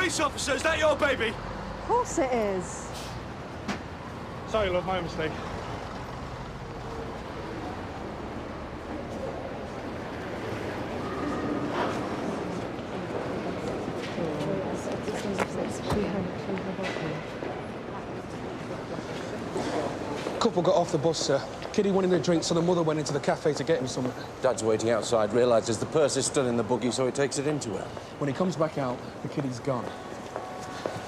Police officer, is that your baby? Of course it is. Sorry, love, my mistake. Couple got off the bus, sir. Kiddie wanted a drink, so the mother went into the cafe to get him something. Dad's waiting outside, realises the purse is still in the buggy, so he takes it into her. When he comes back out, the kiddie's gone.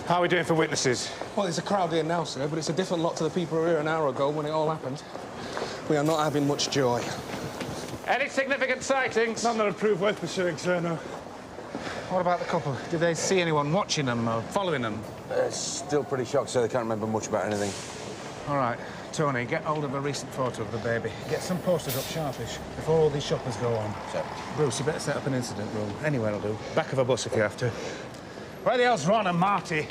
How are we doing for witnesses? Well, there's a crowd here now, sir, but it's a different lot to the people who were here an hour ago when it all happened. We are not having much joy. Any significant sightings? None that would prove worth pursuing, sir, no. What about the couple? Did they see anyone watching them or following them? Still pretty shocked, sir. They can't remember much about anything. All right, Tony, get hold of a recent photo of the baby. Get some posted up sharpish before all these shoppers go on. Sir. Bruce, you better set up an incident room. Anywhere will do. Back of a bus if you have to. Where the hell's Ron and Marty?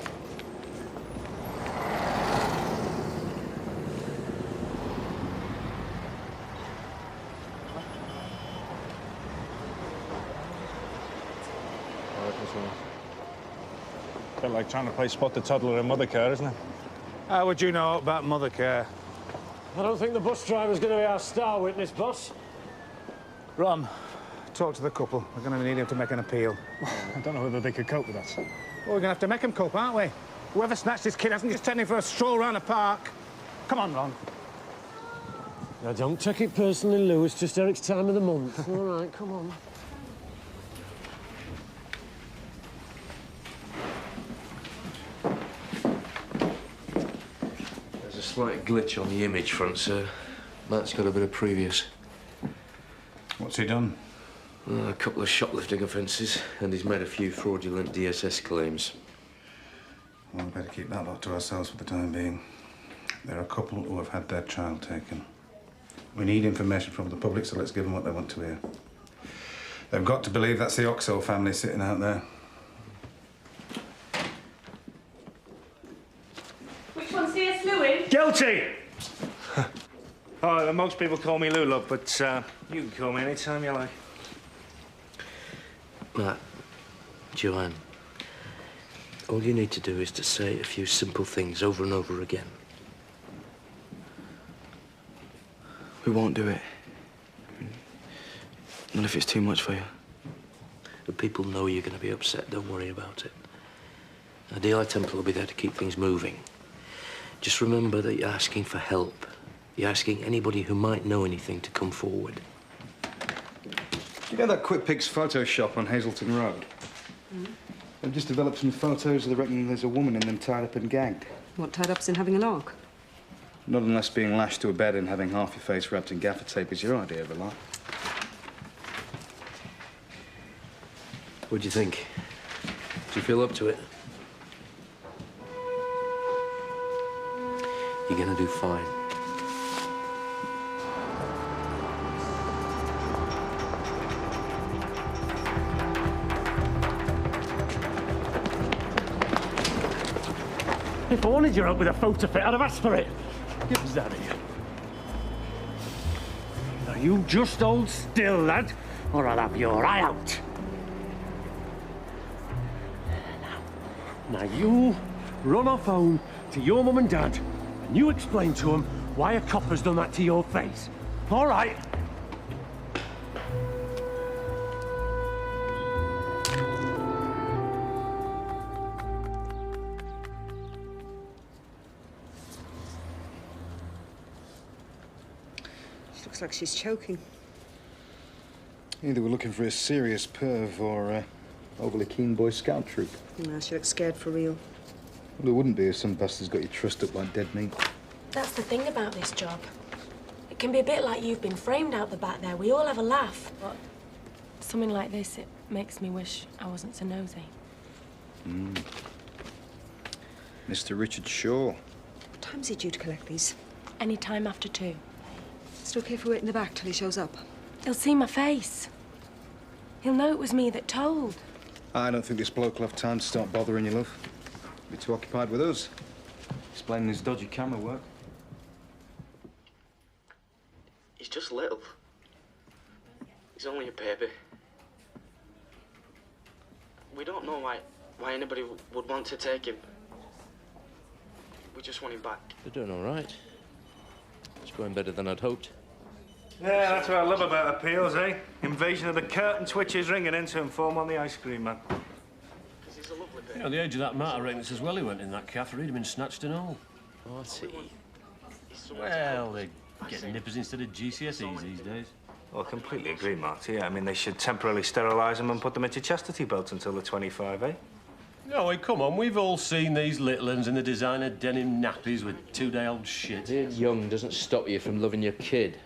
A bit like trying to play spot the toddler in mother care, isn't it? How would you know about mother care? I don't think the bus driver's going to be our star witness, boss. Ron, talk to the couple. We're going to need him to make an appeal. I don't know whether they could cope with that. Well, we're going to have to make him cope, aren't we? Whoever snatched this kid hasn't just taken him for a stroll around the park. Come on, Ron. Now, don't take it personally, Lou. It's just Eric's time of the month. All right, come on. There's a slight glitch on the image front, sir. Matt's got a bit of previous. What's he done? A couple of shoplifting offences, and he's made a few fraudulent DSS claims. Well, we better keep that lot to ourselves for the time being. There are a couple who have had their child taken. We need information from the public, so let's give them what they want to hear. They've got to believe that's the Oxo family sitting out there. Which one's C.S. Lewin? Guilty! Oh, most people call me Lou, love, but you can call me any time you like. Matt, Joanne, all you need to do is to say a few simple things over and over again. We won't do it. Not if it's too much for you. The people know you're going to be upset. Don't worry about it. Now, DI Temple will be there to keep things moving. Just remember that you're asking for help. You're asking anybody who might know anything to come forward. You know that Quick Pics photo shop on Hazelton Road? They've just developed some photos. They reckon there's a woman in them tied up and gagged. What, tied up's in having a lark? Not unless being lashed to a bed and having half your face wrapped in gaffer tape is your idea of a lark. What do you think? Do you feel up to it? You're gonna do fine. If I wanted your help with a photo fit, I'd have asked for it. Get us out of here. Now, you just hold still, lad, or I'll have your eye out. Now, you run off home to your mum and dad, and you explain to them why a cop has done that to your face. All right? Looks like she's choking. Either we're looking for a serious perv or a overly keen Boy Scout troop. No, she looks scared for real. Well, there wouldn't be if some bastard's got you trussed up like dead meat. That's the thing about this job. It can be a bit like you've been framed out the back there. We all have a laugh. But something like this, it makes me wish I wasn't so nosy. Mr. Richard Shaw. What time's he due to collect these? Any time after 2. Is it okay if we wait in the back till he shows up? He'll see my face. He'll know it was me that told. I don't think this bloke will have time to start bothering you, love. He'll be too occupied with us. Explaining his dodgy camera work. He's just little. He's only a baby. We don't know why why anybody would want to take him. We just want him back. They're doing all right. It's going better than I'd hoped. Yeah, that's what I love about appeals, eh? Invasion of the curtain, twitches ringing in to inform on the ice cream man. Because he's a lovely bit. You know, the age of that matter, I reckon it's as well he went in that cafe. He'd have been snatched and all. Marty. Well, they get nippers instead of GCSEs these days. Well, I completely agree, Marty. Yeah, I mean, they should temporarily sterilise them and put them into chastity belts until they're 25, eh? No, hey, come on. We've all seen these little uns in the designer denim nappies with two-day-old shit. Being young doesn't stop you from loving your kid.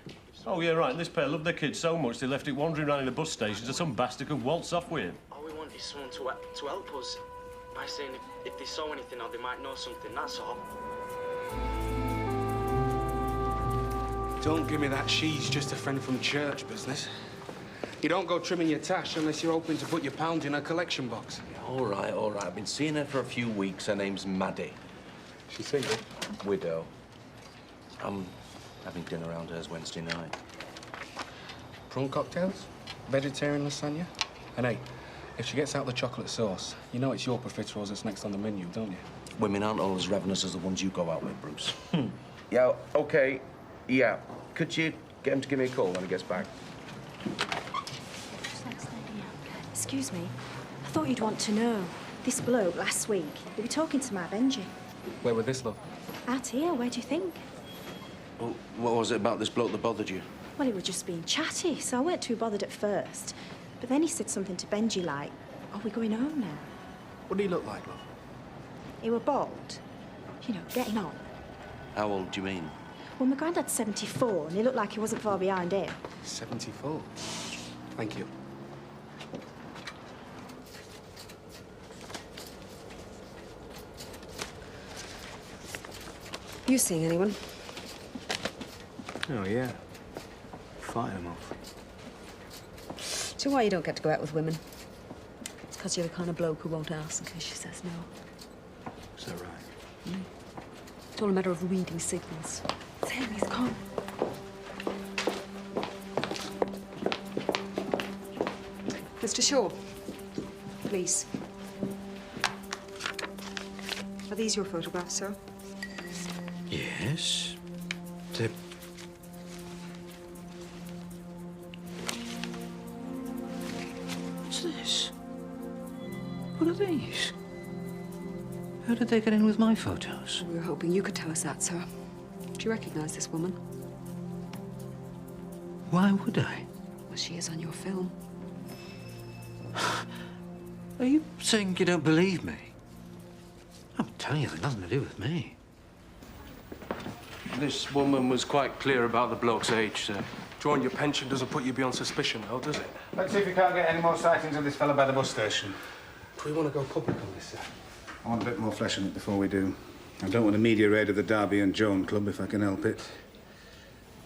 Oh, yeah, right. This pair loved their kid so much they left it wandering around in a bus station so some bastard could waltz off with him. All we want is someone to help us by saying if they saw anything or they might know something, that's all. Don't give me that she's just a friend from church business. You don't go trimming your tash unless you're hoping to put your pound in a collection box. All right, all right. I've been seeing her for a few weeks. Her name's Maddie. She's single. Widow. I'm having dinner around hers Wednesday night. Prawn cocktails? Vegetarian lasagna? And hey, if she gets out the chocolate sauce, you know it's your profiteroles that's next on the menu, don't you? Women aren't all as ravenous as the ones you go out with, Bruce. Yeah, OK. Yeah. Could you get him to give me a call when he gets back? Excuse me. I thought you'd want to know. This bloke last week, he was talking to my Benji. Where would this love? Out here, where do you think? Well, what was it about this bloke that bothered you? Well, he was just being chatty, so I weren't too bothered at first. But then he said something to Benji like, "Are we going home now?" What did he look like, love? He were bald. You know, getting on. How old do you mean? Well, my granddad's 74, and he looked like he wasn't far behind him. 74. Thank you. You seeing anyone? Oh, yeah. Fight him off. Do you know why you don't get to go out with women? It's because you're the kind of bloke who won't ask in case she says no. Is that right? It's all a matter of reading signals. Sam, he's gone. Mr. Shaw, please. Are these your photographs, sir? Yes. They're... What's this? What are these? How did they get in with my photos? We were hoping you could tell us that, sir. Do you recognize this woman? Why would I? Well, she is on your film. Are you saying you don't believe me? I'm telling you, it's nothing to do with me. This woman was quite clear about the bloke's age, sir. Drawing your pension doesn't put you beyond suspicion, though, does it? Let's see if we can't get any more sightings of this fella by the bus station. Do we want to go public on this, sir? I want a bit more flesh on it before we do. I don't want a media raid of the Derby and Joan Club if I can help it.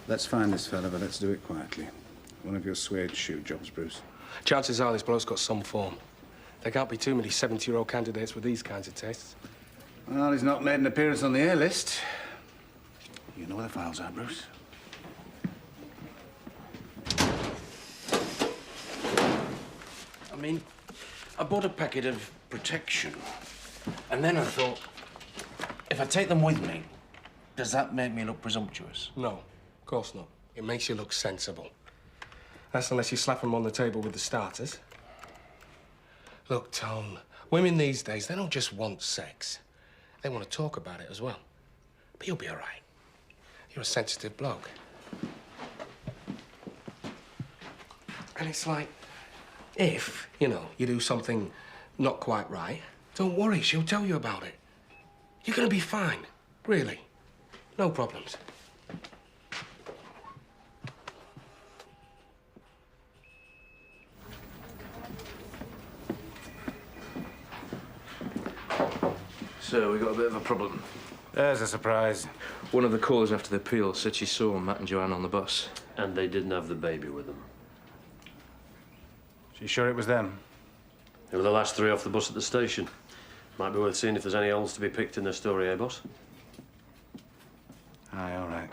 Let's find this fella, but let's do it quietly. One of your suede shoe jobs, Bruce. Chances are this bloke's got some form. There can't be too many 70-year-old candidates with these kinds of tastes. Well, he's not made an appearance on the A list. You know where the files are, Bruce. I mean, I bought a packet of protection. And then I thought, if I take them with me, does that make me look presumptuous? No, of course not. It makes you look sensible. That's unless you slap them on the table with the starters. Look, Tone, women these days, they don't just want sex. They want to talk about it as well. But you'll be all right. You're a sensitive bloke. And it's like, if, you know, you do something not quite right, don't worry, she'll tell you about it. You're gonna be fine, really. No problems. So, we got a bit of a problem. There's a surprise. One of the callers after the appeal said she saw Matt and Joanne on the bus. And they didn't have the baby with them. She's sure it was them? They were the last three off the bus at the station. Might be worth seeing if there's any holes to be picked in their story, eh, boss? Aye, all right.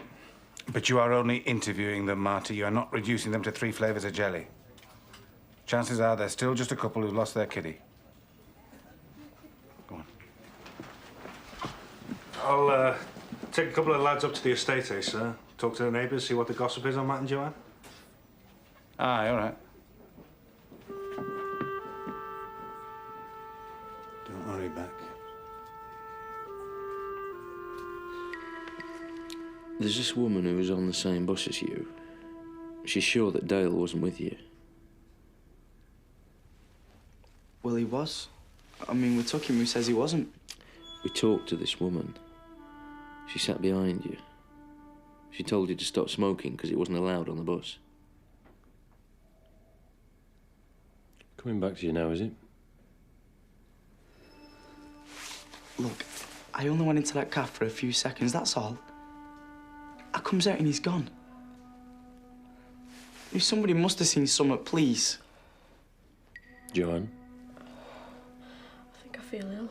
But you are only interviewing them, Marty. You are not reducing them to 3 flavours of jelly. Chances are they're still just a couple who lost their kiddie. I'll take a couple of lads up to the estate, sir. Talk to the neighbours, see what the gossip is on Matt and Joanne. Aye, all right. Don't hurry back. There's this woman who was on the same bus as you. She's sure that Dale wasn't with you. Well, he was. I mean, we took him, who says he wasn't. We talked to this woman. She sat behind you. She told you to stop smoking because it wasn't allowed on the bus. Coming back to you now, is it? Look, I only went into that cafe for a few seconds, that's all. I comes out and he's gone. If somebody must have seen something, please. Joanne? I think I feel ill.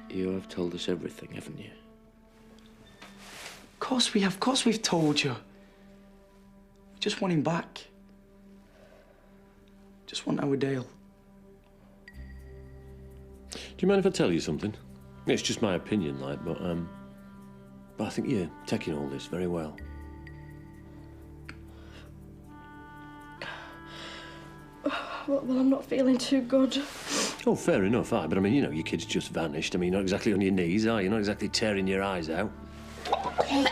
You have told us everything, haven't you? Of course we have. Of course we've told you. We just want him back. Just want our Dale. Do you mind if I tell you something? It's just my opinion, like, but I think you're taking all this very well. Well, I'm not feeling too good. Oh, fair enough, aye. But I mean, you know, your kid's just vanished. I mean, you're not exactly on your knees, are you? You're not exactly tearing your eyes out. I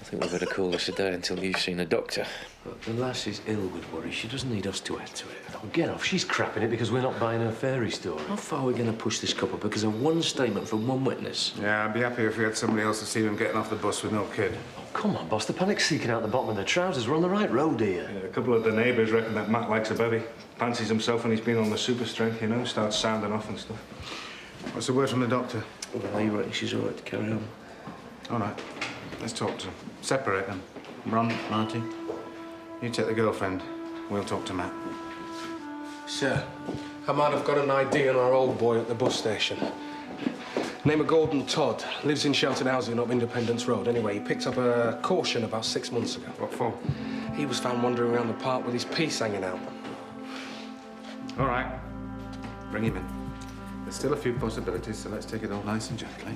think we better call this a day until you've seen a doctor. But the lass is ill with worry. She doesn't need us to add to it. Oh, get off. She's crapping it because we're not buying her fairy story. How far are we going to push this couple because of one statement from one witness? Yeah, I'd be happy if we had somebody else to see him getting off the bus with no kid. Oh, come on, boss. The panic's seeking out the bottom of their trousers. We're on the right road here. Yeah, a couple of the neighbours reckon that Matt likes a baby. Fancies himself when he's been on the super strength, you know, starts sounding off and stuff. What's the word from the doctor? Well, you reckon she's all right to carry on? All right, let's talk to them. Separate them. Ron, Marty, you take the girlfriend. We'll talk to Matt. Sir, I might have got an ID on our old boy at the bus station. Name of Gordon Todd. Lives in sheltered housing up Independence Road. Anyway, he picked up a caution about 6 months ago. What for? He was found wandering around the park with his piece hanging out. All right, bring him in. There's still a few possibilities, so let's take it all nice and gently.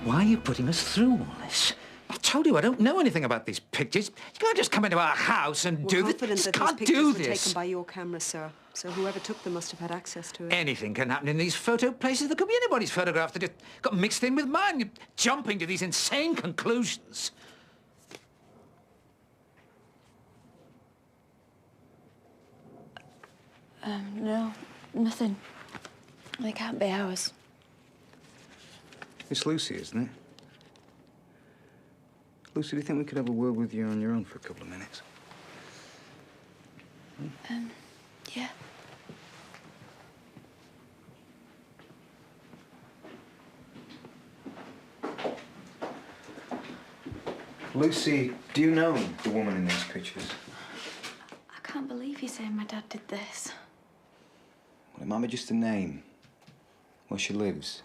Why are you putting us through all this? I told you I don't know anything about these pictures. You can't just come into our house and do this. Confident that Can't these do pictures were this. taken by your camera, sir. So whoever took them must have had access to it. Anything can happen in these photo places. There could be anybody's photograph that just got mixed in with mine. You're jumping to these insane conclusions. No, nothing. They can't be ours. It's Lucy, isn't it? Lucy, do you think we could have a word with you on your own for a couple of minutes? Yeah. Lucy, do you know the woman in these pictures? I can't believe you're saying my dad did this. Well, it might be just a name. Where she lives.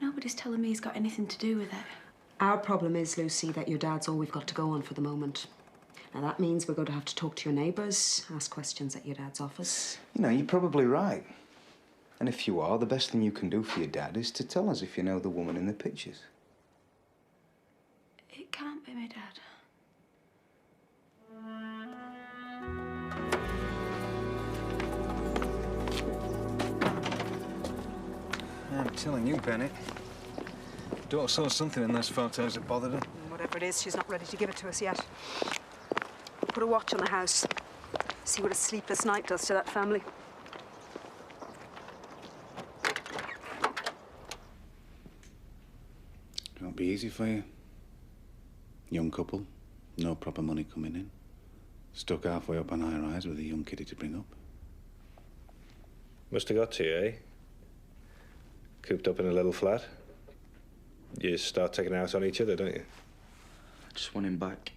Nobody's telling me he's got anything to do with it. Our problem is, Lucy, that your dad's all we've got to go on for the moment. Now, that means we're going to have to talk to your neighbours, ask questions at your dad's office. You know, you're probably right. And if you are, the best thing you can do for your dad is to tell us if you know the woman in the pictures. It can't be my dad. I'm telling you, Bennett. Daughter saw something in those photos that bothered her. Whatever it is, she's not ready to give it to us yet. We'll put a watch on the house. See what a sleepless night does to that family. It won't be easy for you. Young couple, no proper money coming in. Stuck halfway up on high-rise with a young kiddie to bring up. Must have got to you, eh? Cooped up in a little flat. You start taking it out on each other, don't you? I just want him back.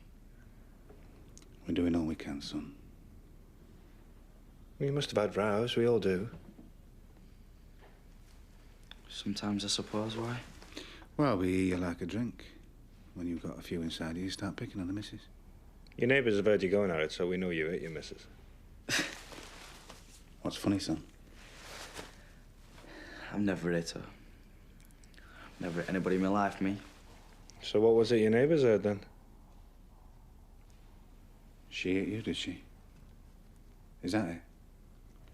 We're doing all we can, son. You must have had rows, we all do. Sometimes, I suppose, why? Well, we hear you like a drink. when you've got a few inside you, you start picking on the missus. Your neighbours have heard you going at it, so we know you hit your missus. What's funny, son? I've never hit her. Never hit anybody in my life, me. So what was it your neighbours heard, then? She hit you, did she? Is that it?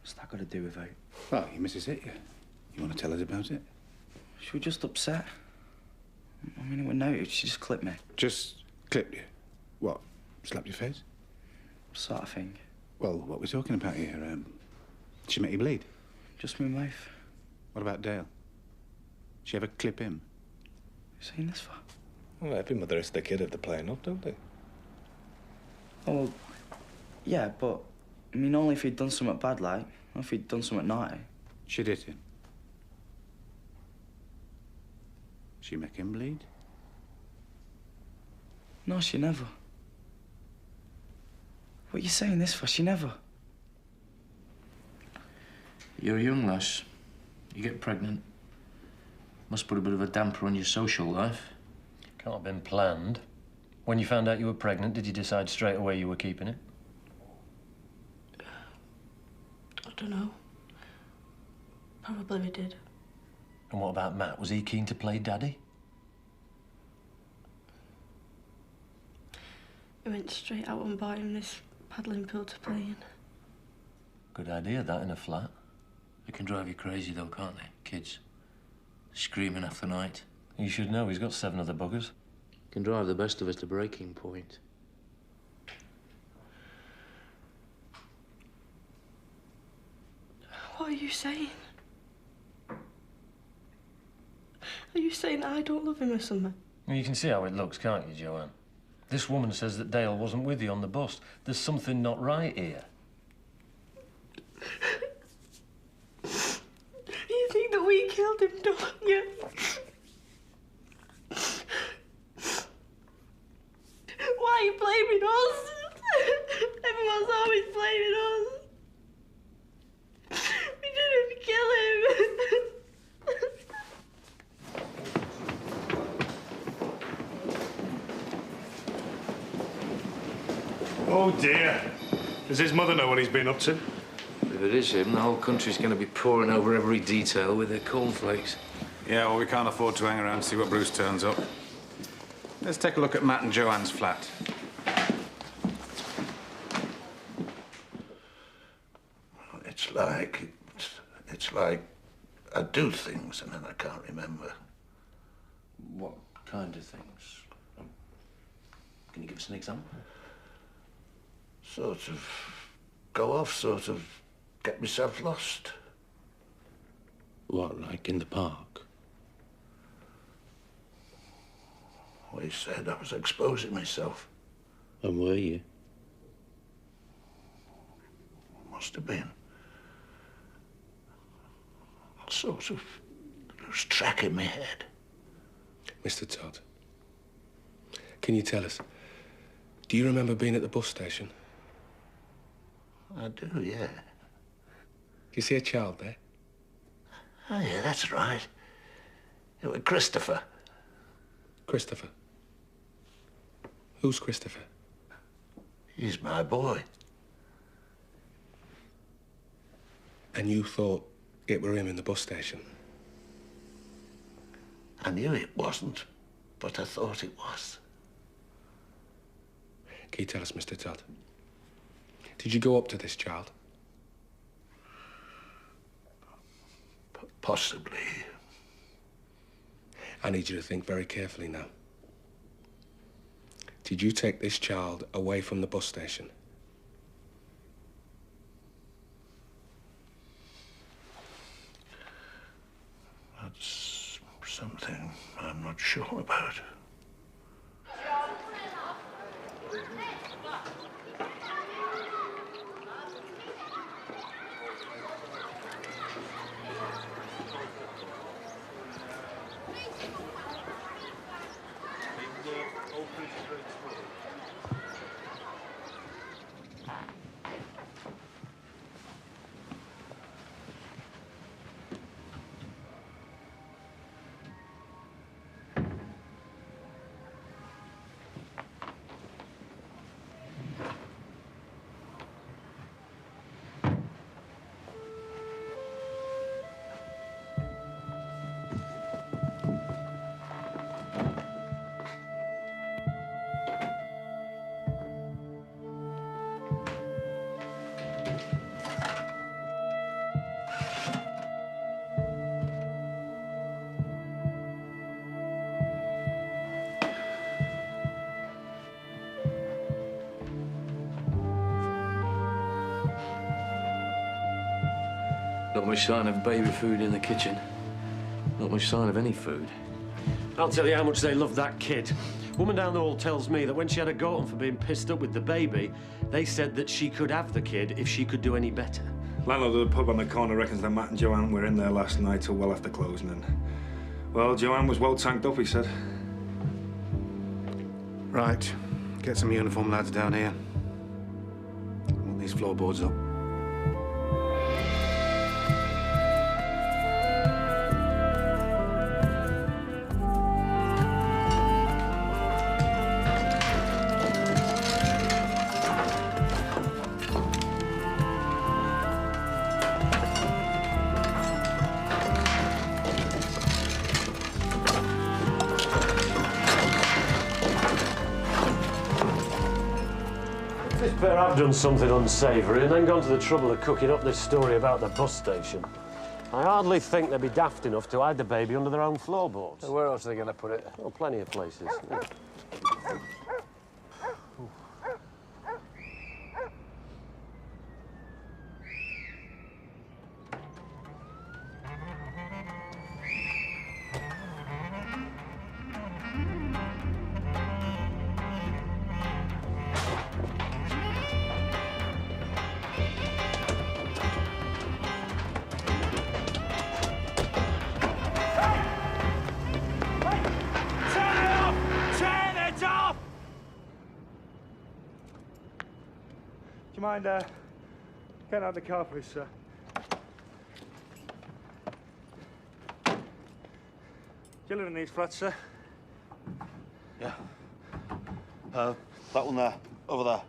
What's that got to do with it? Well, your missus hit you. You want to tell us about it? She was just upset. I mean, it was noted. She just clipped me. Just clipped you? What? Slapped your face? Sort of thing. Well, what we're talking about here, she make you bleed? Just my mouth. What about Dale? She ever clip him? You saying this for? Well, every mother has the kid if they're playing up, don't they? Oh, well, yeah, but, I mean, only if he'd done something bad, like. Not if he'd done something naughty. She did him. She make him bleed? No, she never. What are you saying this for? She never. You're a young lass. You get pregnant. Must put a bit of a damper on your social life. Can't have been planned. When you found out you were pregnant, did you decide straight away you were keeping it? I don't know. Probably we did. And what about Matt? Was he keen to play daddy? We went straight out and bought him this paddling pool to play in. Good idea, that, in a flat. They can drive you crazy, though, can't they? Kids. Screaming half the night. You should know, he's got 7 other buggers. Can drive the best of us to breaking point. What are you saying? Are you saying that I don't love him or something? Well, you can see how it looks, can't you, Joanne? This woman says that Dale wasn't with you on the bus. There's something not right here. You think that we killed him, don't you? Why are you blaming us? Everyone's always blaming us. We didn't kill him. Oh dear. Does his mother know what he's been up to? If it is him, the whole country's going to be poring over every detail with their cornflakes. Yeah, well, we can't afford to hang around to see what Bruce turns up. Let's take a look at Matt and Joanne's flat. It's like I do things and then I can't remember. What kind of things? Can you give us an example? Sort of go off, sort of get myself lost. What, like in the park? Well, he said I was exposing myself. And were you? Must have been. Sort of lose track in my head. Mr. Todd, can you tell us, do you remember being at the bus station? I do, yeah. Do you see a child there? Oh, yeah, that's right. It was Christopher. Christopher? Who's Christopher? He's my boy. And you thought it were him in the bus station? I knew it wasn't, but I thought it was. Can you tell us, Mr. Todd? Did you go up to this child? Possibly. I need you to think very carefully now. Did you take this child away from the bus station? That's something I'm not sure about. Not much sign of baby food in the kitchen. Not much sign of any food. I'll tell you how much they love that kid. Woman down the hall tells me that when she had a go at them for being pissed up with the baby, they said that she could have the kid if she could do any better. Landlord of the pub on the corner reckons that Matt and Joanne were in there last night till well after closing, and well, Joanne was well tanked up, he said. Right. Get some uniform lads down here. Want these floorboards up. This pair have done something unsavoury and then gone to the trouble of cooking up this story about the bus station. I hardly think they'd be daft enough to hide the baby under their own floorboards. Where else are they going to put it? Oh, plenty of places. Do you mind getting out the car, please, sir? Do you live in these flats, sir? Yeah. That one there. Over there.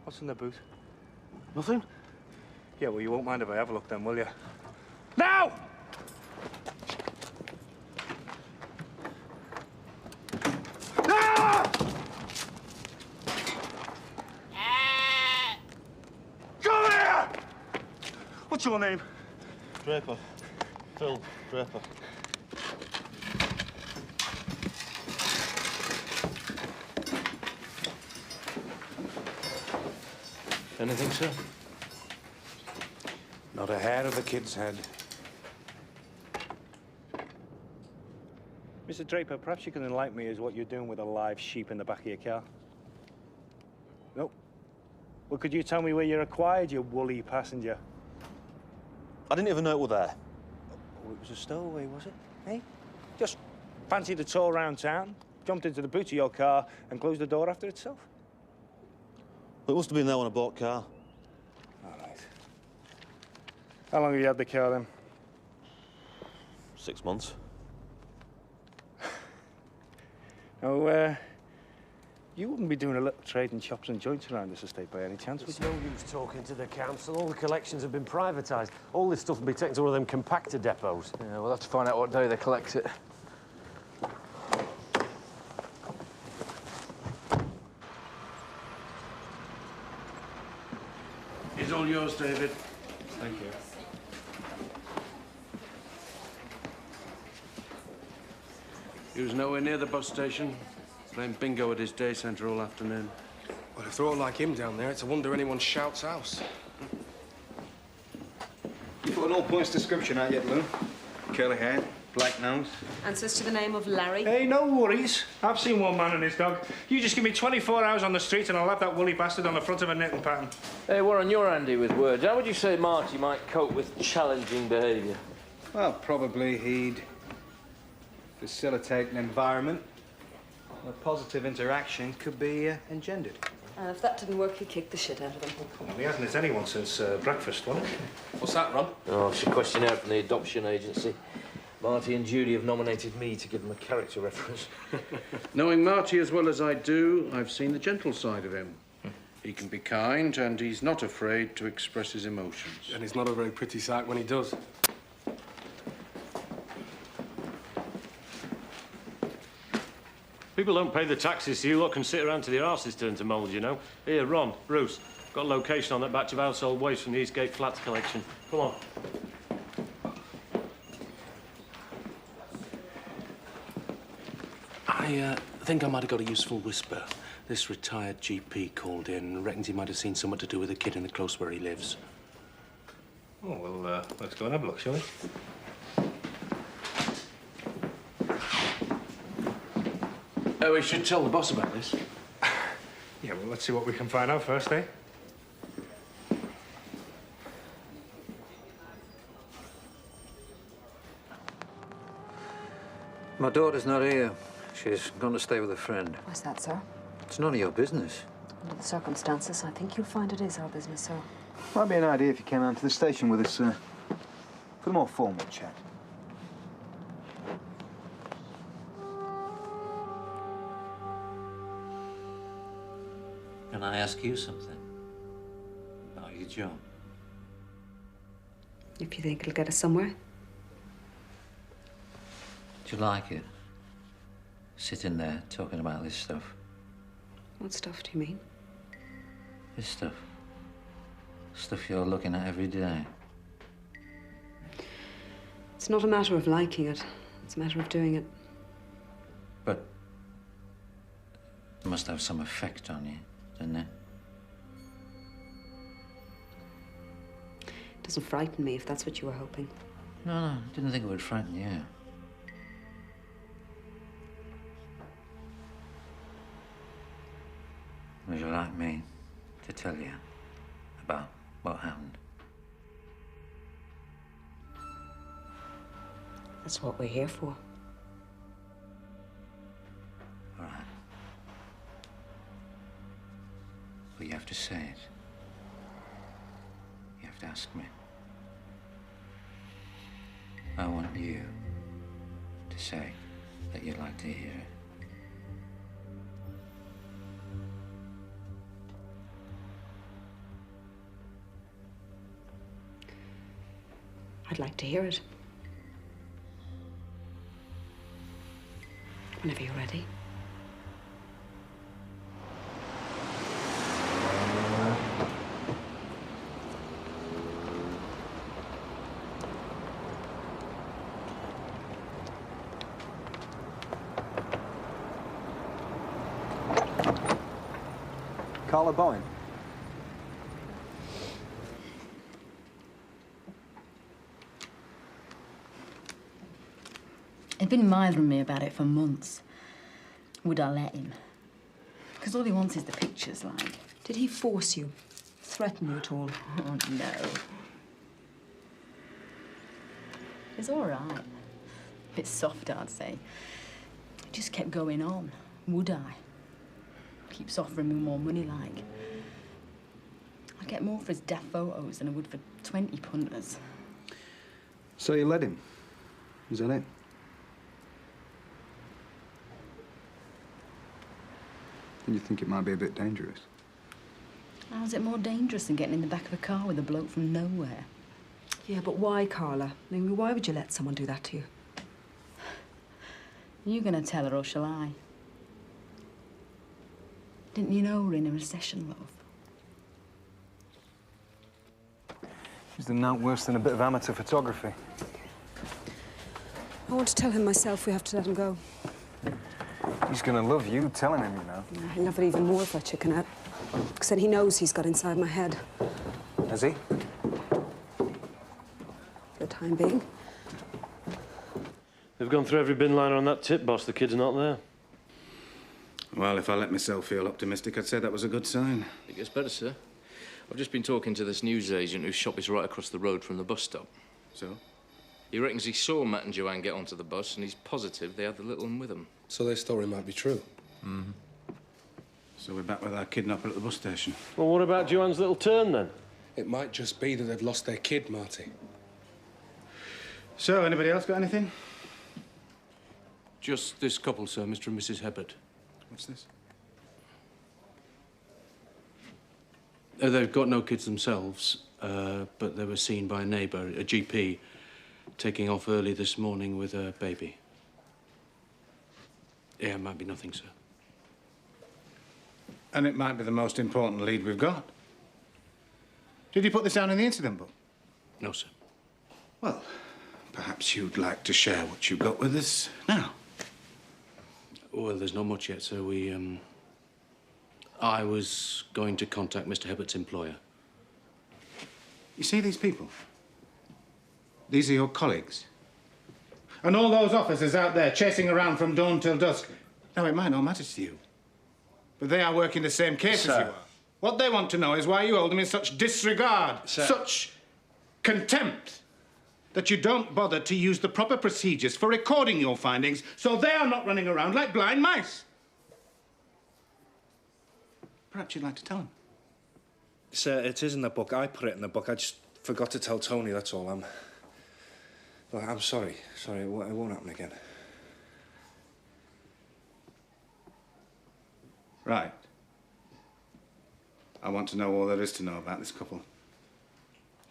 What's in the boot? Nothing? Yeah, well, you won't mind if I have a look then, will you? Now! Ah! Come here! What's your name? Draper. Phil Draper. Anything, sir? Not a hair of the kid's head. Mr. Draper, perhaps you can enlighten me as what you're doing with a live sheep in the back of your car. No. Well, could you tell me where you acquired your woolly passenger? I didn't even know it was there. Oh, it was a stowaway, was it? Hey? Just fancied a tour around town, jumped into the boot of your car and closed the door after itself? It must have been there when I bought the car. All right. How long have you had the car, then? 6 months. Oh, you wouldn't be doing a little trade in chops and joints around this estate by any chance, would It's you? no use talking to the council. All the collections have been privatised. All this stuff will be taken to one of them compactor depots. Yeah, we'll have to find out what day they collect it. It's all yours, David. Thank you. He was nowhere near the bus station. Playing bingo at his day centre all afternoon. Well, if they're all like him down there, it's a wonder anyone shouts house. You put an all-points description out yet, Lou? Curly hair, black nose. Answers to the name of Larry. Hey, no worries. I've seen one man and his dog. You just give me 24 hours on the street and I'll have that woolly bastard on the front of a knitting pattern. Hey, Warren, you're handy with words. How would you say Marty might cope with challenging behaviour? Well, probably he'd facilitate an environment where positive interaction could be engendered. And if that didn't work, he kicked the shit out of him. Well, he hasn't hit anyone since breakfast, was it? What's that, Ron? Oh, it's a questionnaire from the adoption agency. Marty and Judy have nominated me to give them a character reference. Knowing Marty as well as I do, I've seen the gentle side of him. He can be kind, and he's not afraid to express his emotions. And he's not a very pretty sight when he does. People don't pay the taxes, so you lot can sit around till your arses turn to mould, you know. Here, Ron, Bruce, got a location on that batch of household waste from the Eastgate Flats collection. Come on. I think I might have got a useful whisper. This retired GP called in and reckons he might have seen something to do with a kid in the close where he lives. Oh, well, let's go and have a look, shall we? We should tell the boss about this. Yeah, well, let's see what we can find out first, eh? My daughter's not here. She's gone to stay with a friend. Why's that, sir? It's none of your business. Under the circumstances, I think you'll find it is our business, sir. Might be an idea if you came down to the station with us, for a more formal chat. Can I ask you something? About your job? If you think it'll get us somewhere. Do you like it? Sitting there talking about this stuff? What stuff do you mean? This stuff. Stuff you're looking at every day. It's not a matter of liking it. It's a matter of doing it. But it must have some effect on you, doesn't it? It doesn't frighten me, if that's what you were hoping. No, didn't think it would frighten you. Would you like me to tell you about what happened? That's what we're here for. All right. But you have to say it. You have to ask me. I want you to say that you'd like to hear it. I'd like to hear it. Whenever you're ready. Carla Bowen. He'd been mithering me about it for months. Would I let him? Because all he wants is the pictures, like. Did he force you? Threaten you at all? Oh, no. It's all right. A bit soft, I'd say. It just kept going on. Would I? Keeps offering me more money, like. I'd get more for his daft photos than I would for 20 punters. So you let him? Is that it? And you think it might be a bit dangerous? How's it more dangerous than getting in the back of a car with a bloke from nowhere? Yeah, but why, Carla? I mean, why would you let someone do that to you? You gonna tell her, or shall I? Didn't you know we're in a recession, love? Is there not worse than a bit of amateur photography? I want to tell him myself we have to let him go. He's gonna love you telling him, you know. Yeah, he'll love it even more if I chicken out. Because then he knows he's got inside my head. Has he? For the time being. They've gone through every bin liner on that tip, boss. The kid's not there. Well, if I let myself feel optimistic, I'd say that was a good sign. It gets better, sir. I've just been talking to this newsagent whose shop is right across the road from the bus stop. So? He reckons he saw Matt and Joanne get onto the bus, and he's positive they had the little one with them. So their story might be true. Mm-hmm. So we're back with our kidnapper at the bus station. Well, what about Joanne's little turn, then? It might just be that they've lost their kid, Marty. So, anybody else got anything? Just this couple, sir, Mr. and Mrs. Hebbard. What's this? They've got no kids themselves, but they were seen by a neighbour, a GP, taking off early this morning with a baby. Yeah, it might be nothing, sir. And it might be the most important lead we've got. Did you put this down in the incident book? No, sir. Well, perhaps you'd like to share what you got with us now. Well, there's not much yet, sir. We I was going to contact Mr. Hibbert's employer. You see these people? These are your colleagues. And all those officers out there chasing around from dawn till dusk. Now, it might not matter to you, but they are working the same case as you are. What they want to know is why you hold them in such disregard, such contempt, that you don't bother to use the proper procedures for recording your findings so they are not running around like blind mice. Perhaps you'd like to tell them. Sir, it is in the book. I put it in the book. I just forgot to tell Tony, that's all. I'm sorry. Sorry, it won't happen again. Right. I want to know all there is to know about this couple.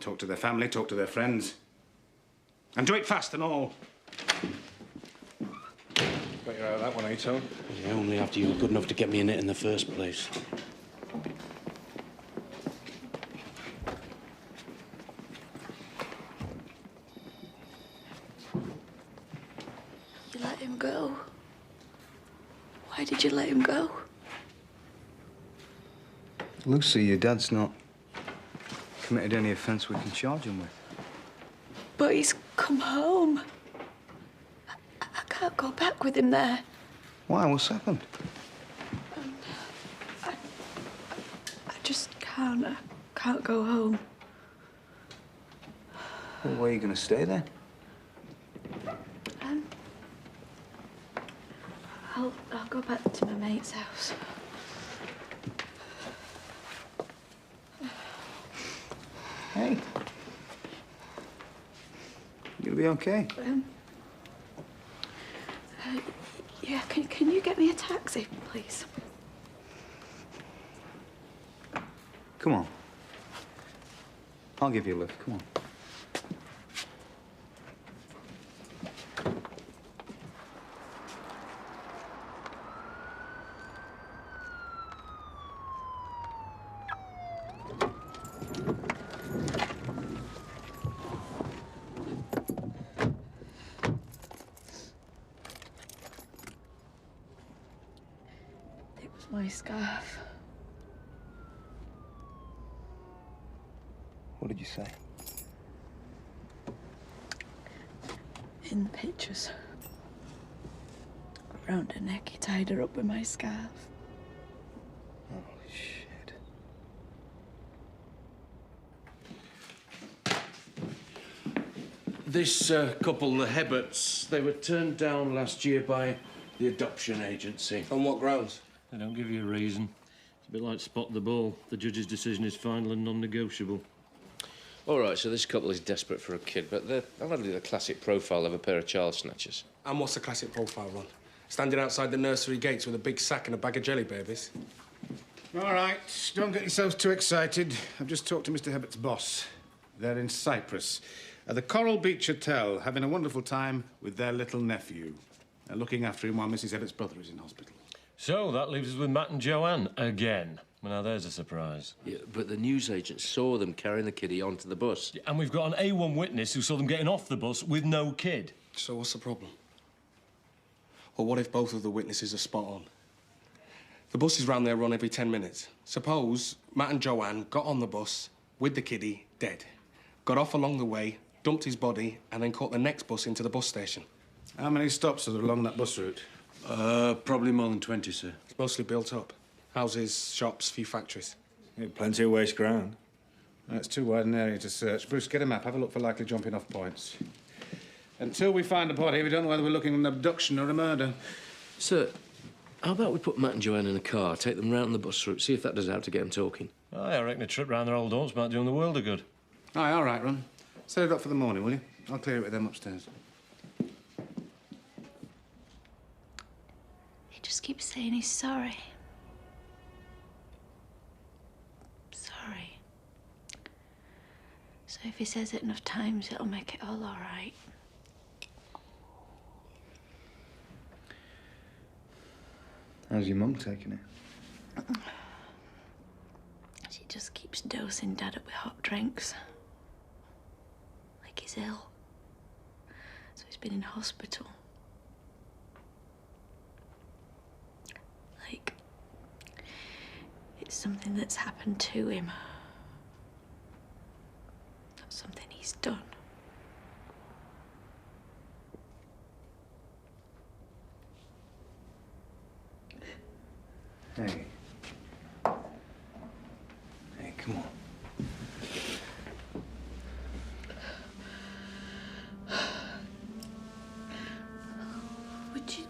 Talk to their family, talk to their friends. And do it fast and all. Bet you're out of that one, eh, Tone? Yeah, only after you were good enough to get me in it in the first place. You let him go? Why did you let him go? Lucy, your dad's not committed any offence we can charge him with. But he's come home. I can't go back with him there. Why? What's happened? I just can't. I can't go home. Well, where are you going to stay then? I'll go back to my mate's house. Hey. You'll be okay. Yeah, can you get me a taxi, please? Come on. I'll give you a lift. Come on. My scarf. What did you say? In the pictures. Around her neck, he tied her up with my scarf. Oh, shit. This couple, the Hibberts, they were turned down last year by the adoption agency. On what grounds? They don't give you a reason. It's a bit like spot the ball. The judge's decision is final and non-negotiable. All right, so this couple is desperate for a kid, but they're hardly the classic profile of a pair of child snatchers. And what's the classic profile, Ron? Standing outside the nursery gates with a big sack and a bag of jelly babies? All right, don't get yourselves too excited. I've just talked to Mr. Hibbert's boss. They're in Cyprus, at the Coral Beach Hotel, having a wonderful time with their little nephew. They're looking after him while Mrs. Hibbert's brother is in hospital. So, that leaves us with Matt and Joanne again. Well, now, there's a surprise. Yeah, but the newsagent saw them carrying the kiddie onto the bus. Yeah, and we've got an A1 witness who saw them getting off the bus with no kid. So what's the problem? Or what if both of the witnesses are spot on? The buses round there run every 10 minutes. Suppose Matt and Joanne got on the bus with the kiddie dead, got off along the way, dumped his body, and then caught the next bus into the bus station. How many stops are there along that bus route? Probably more than 20, sir. It's mostly built up. Houses, shops, few factories. Yeah, plenty of waste ground. It's too wide an area to search. Bruce, get a map. Have a look for likely jumping-off points. Until we find a body, we don't know whether we're looking at an abduction or a murder. Sir, how about we put Matt and Joanne in a car, take them round the bus route, see if that does out to get them talking? Aye, I reckon a trip round their old haunts might do them the world of good. Aye, all right, Ron. Set it up for the morning, will you? I'll clear it with them upstairs. He just keeps saying he's sorry. Sorry. So if he says it enough times, it'll make it all right. How's your mum taking it? She just keeps dosing Dad up with hot drinks. Like he's ill. So he's been in hospital. Like, It's something that's happened to him. Not something he's done. Hey. Hey, come on. Would you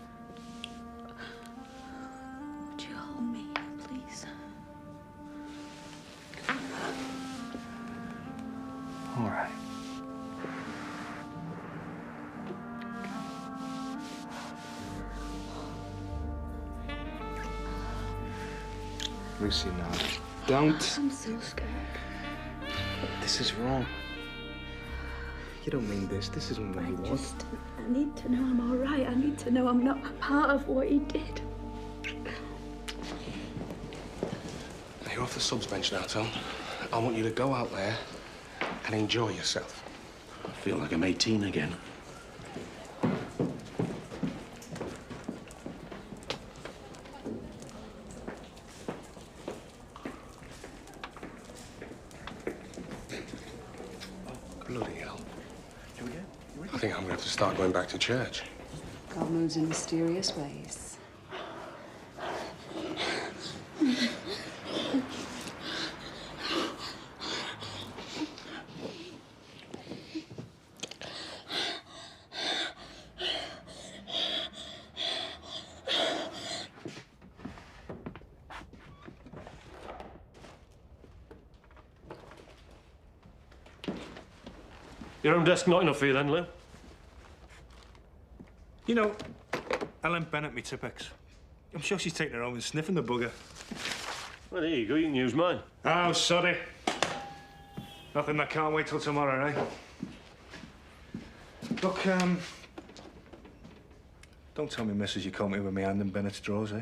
hold me, please? All right. Lucy, now, don't. I'm so scared. This is wrong. You don't mean this. This isn't what you want. I need to know I'm all right. I need to know I'm not part of what he did. You're off the subs bench now, Tom. I want you to go out there and enjoy yourself. I feel like I'm 18 again. Bloody hell. I think I'm going to have to start going back to church. God moves in mysterious ways. Your own desk not enough for you then, Lou? You know, I lent Bennett me Tipex. I'm sure she's taking her home and sniffing the bugger. Well, there you go. You can use mine. Oh, sorry. Nothing that can't wait till tomorrow, eh? Look, don't tell me, missus, you caught me with my hand in Bennett's drawers, eh?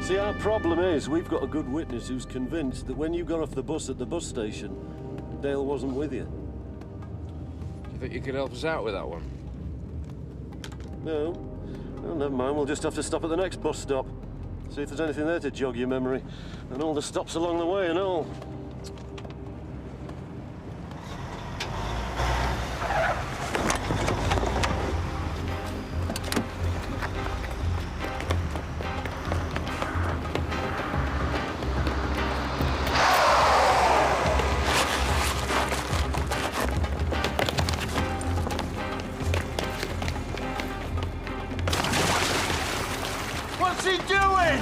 See, our problem is we've got a good witness who's convinced that when you got off the bus at the bus station, Dale wasn't with you. You think you could help us out with that one? No. Well, never mind. We'll just have to stop at the next bus stop. See if there's anything there to jog your memory. And all the stops along the way and all. What's he doing?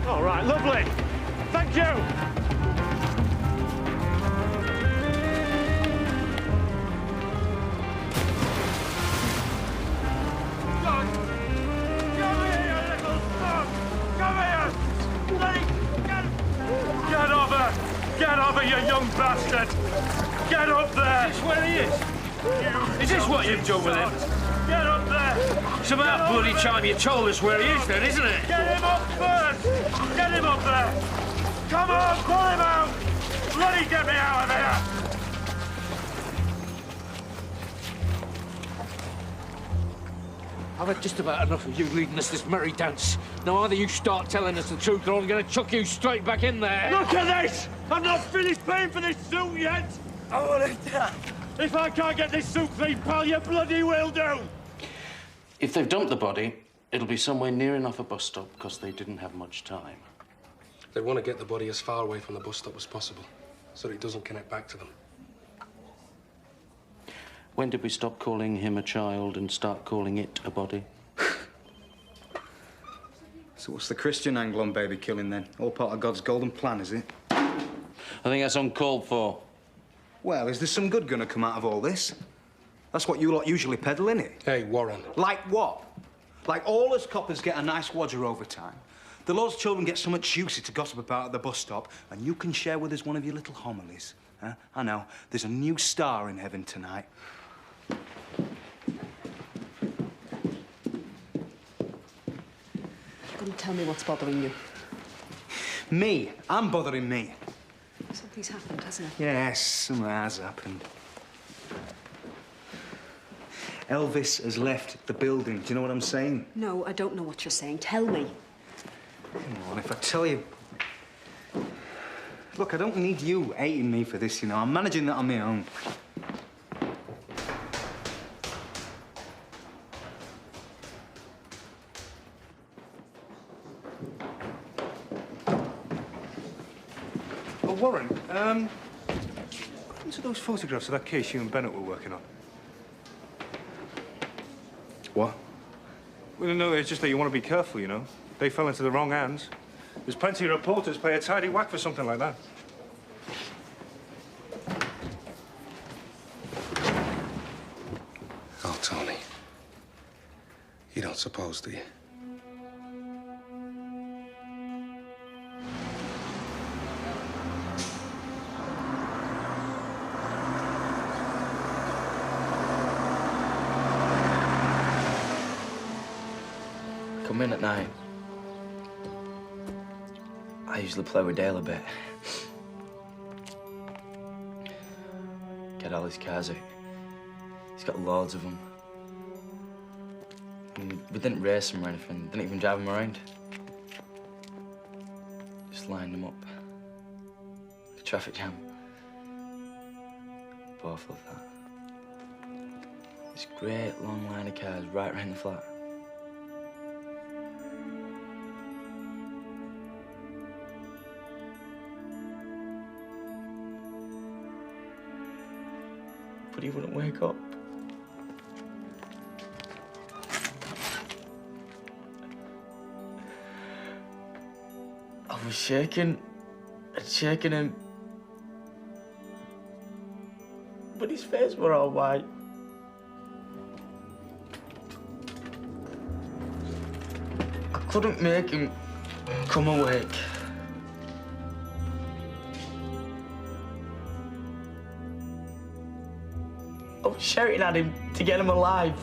All right, lovely. Thank you. Come here, you little son! Come here! Bloody, get over! Get over, you young bastard! Get up there! Is this where he is? Is this what you've done with him? Get up there! It's about bloody time you told us where he is then, isn't it? Get him up first! Get him up there! Come on, pull him out! Bloody get me out of here! I've had just about enough of you leading us this merry dance. Now either you start telling us the truth or I'm going to chuck you straight back in there. Look at this! I'm not finished paying for this suit yet! I want it done. If I can't get this suit clean, pal, you bloody will do! If they've dumped the body, it'll be somewhere near enough a bus stop because they didn't have much time. They want to get the body as far away from the bus stop as possible so that it doesn't connect back to them. When did we stop calling him a child and start calling it a body? So what's the Christian angle on baby killing then? All part of God's golden plan, is it? I think that's uncalled for. Well, is there some good gonna come out of all this? That's what you lot usually peddle, innit? Hey, Warren. Like what? Like all us coppers get a nice wadger overtime. The Lord's children get something juicy to gossip about at the bus stop, and you can share with us one of your little homilies. Huh? I know, there's a new star in heaven tonight. Then tell me what's bothering you. Me? I'm bothering me. Something's happened, hasn't it? Yes, something has happened. Elvis has left the building. Do you know what I'm saying? No, I don't know what you're saying. Tell me. Come on, if I tell you... Look, I don't need you hating me for this, you know. I'm managing that on my own. Oh, Warren, what happened to those photographs of that case you and Bennett were working on? What? Well, no, it's just that you want to be careful, you know. They fell into the wrong hands. There's plenty of reporters pay a tidy whack for something like that. Oh, Tony. You don't suppose, do you? Come in at night. I usually play with Dale a bit. Get all his cars out. He's got loads of them. And we didn't race them or anything, didn't even drive them around. Just lined them up. The traffic jam. Both love that. This great long line of cars right around the flat. But he wouldn't wake up. I was shaking and shaking him, but his face were all white. I couldn't make him come awake. I was shouting at him to get him alive.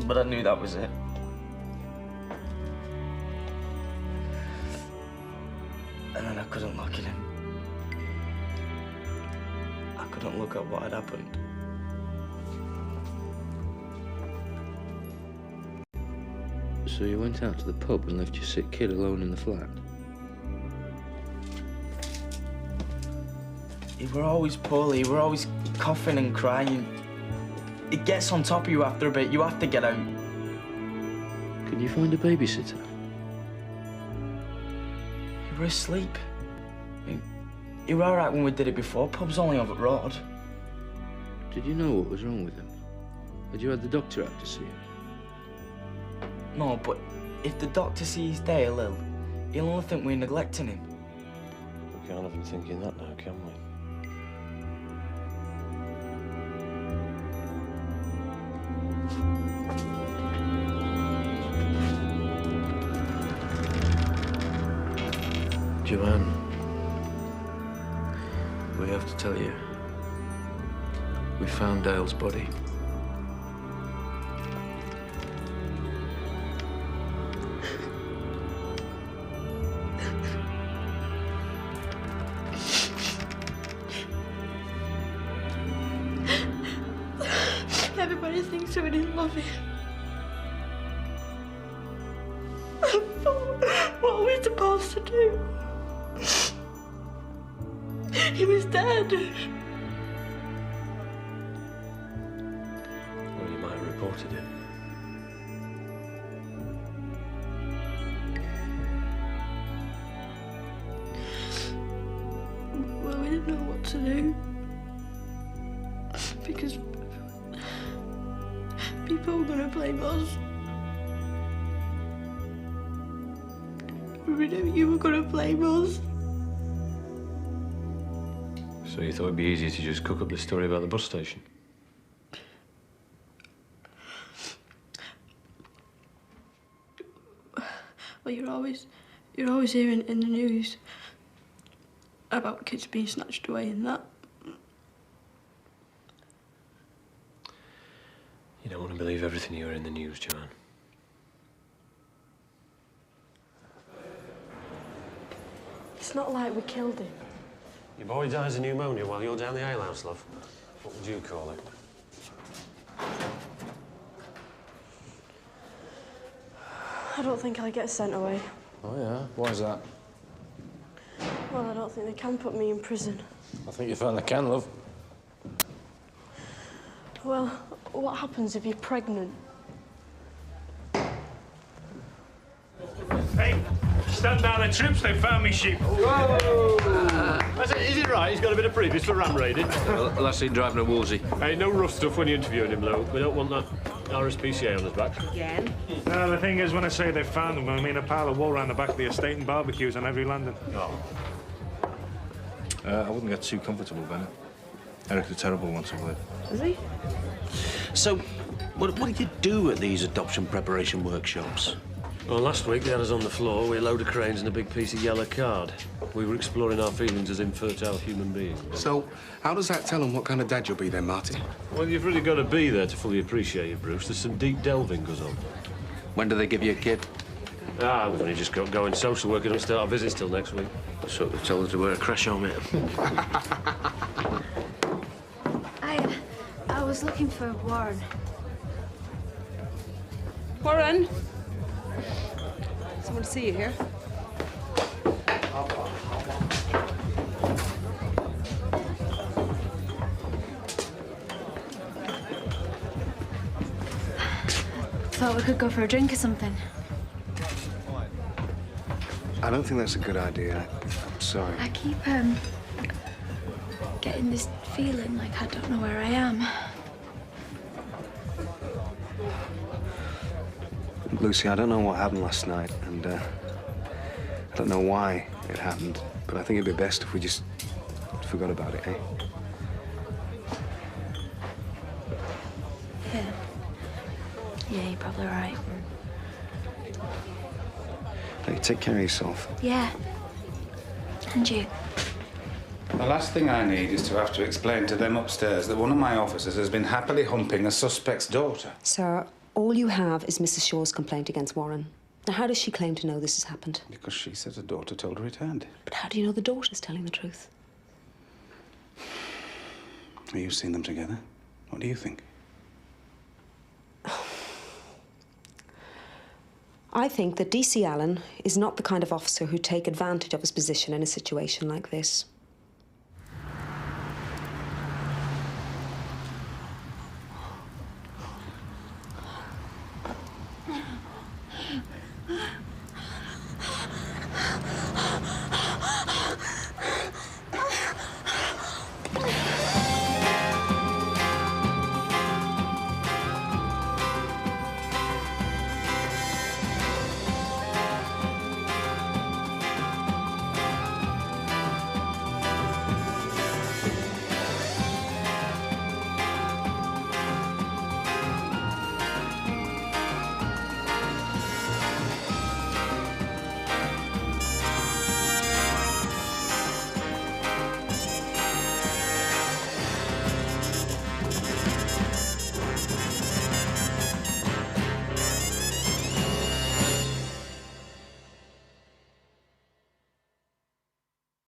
But I knew that was it. And then I couldn't look at him. I couldn't look at what had happened. So you went out to the pub and left your sick kid alone in the flat? He were always poorly, he were always coughing and crying. It gets on top of you after a bit, you have to get out. Could you find a babysitter? He were asleep. I mean, he were all right when we did it before, pub's only over the road. Did you know what was wrong with him? Had you had the doctor out to see him? No, but if the doctor sees Dale ill, he'll only think we're neglecting him. We can't have him thinking that now, can we? Joanne, we have to tell you. We found Dale's body. Everybody thinks we didn't love him. What are we supposed to do? He was dead. Well, you might have reported it. Well, we didn't know what to do. Because people were gonna blame us. We knew you were gonna blame us. So you thought it'd be easier to just cook up the story about the bus station? Well, you're always hearing in the news about kids being snatched away and that. everything you hear in the news, Joanne. It's not like we killed him. Your boy dies of pneumonia while you're down the alehouse, love. What would you call it? I don't think I'll get sent away. Oh, yeah? Why is that? Well, I don't think they can put me in prison. I think you found the can, love. Well, what happens if you're pregnant? Hey, stand down the troops, they found me sheep. Whoa! Is it right? He's got a bit of previous for ram raiding. Well, last seen driving a Wolsey. Hey, no rough stuff when you're interviewing him, Lou. We don't want that RSPCA on his back. Again? The thing is, when I say they found them, I mean a pile of wool around the back of the estate and barbecues on every landing. Oh. I wouldn't get too comfortable, Bennett. Eric the Terrible wants a word. Is he? So, what do you do at these adoption preparation workshops? Well, last week they had us on the floor with a load of cranes and a big piece of yellow card. We were exploring our feelings as infertile human beings. So, how does that tell them what kind of dad you'll be then, Marty? Well, you've really got to be there to fully appreciate it, Bruce. There's some deep delving goes on. When do they give you a kid? We've only just got going social work. We don't start our visits till next week. So they told her to wear a crash helmet. I was looking for Warren. Warren? Someone to see you here. Thought we could go for a drink or something. I don't think that's a good idea. I'm sorry. I keep, getting this feeling like I don't know where I am. Lucy, I don't know what happened last night, and I don't know why it happened, but I think it'd be best if we just forgot about it, eh? Yeah. Yeah, you're probably right. Hey, take care of yourself. Yeah. And you. The last thing I need is to have to explain to them upstairs that one of my officers has been happily humping a suspect's daughter. Sir, all you have is Mrs. Shaw's complaint against Warren. Now, how does she claim to know this has happened? Because she says her daughter told her it had. But how do you know the daughter's telling the truth? Have you seen them together? What do you think? I think that DC Allen is not the kind of officer who'd take advantage of his position in a situation like this.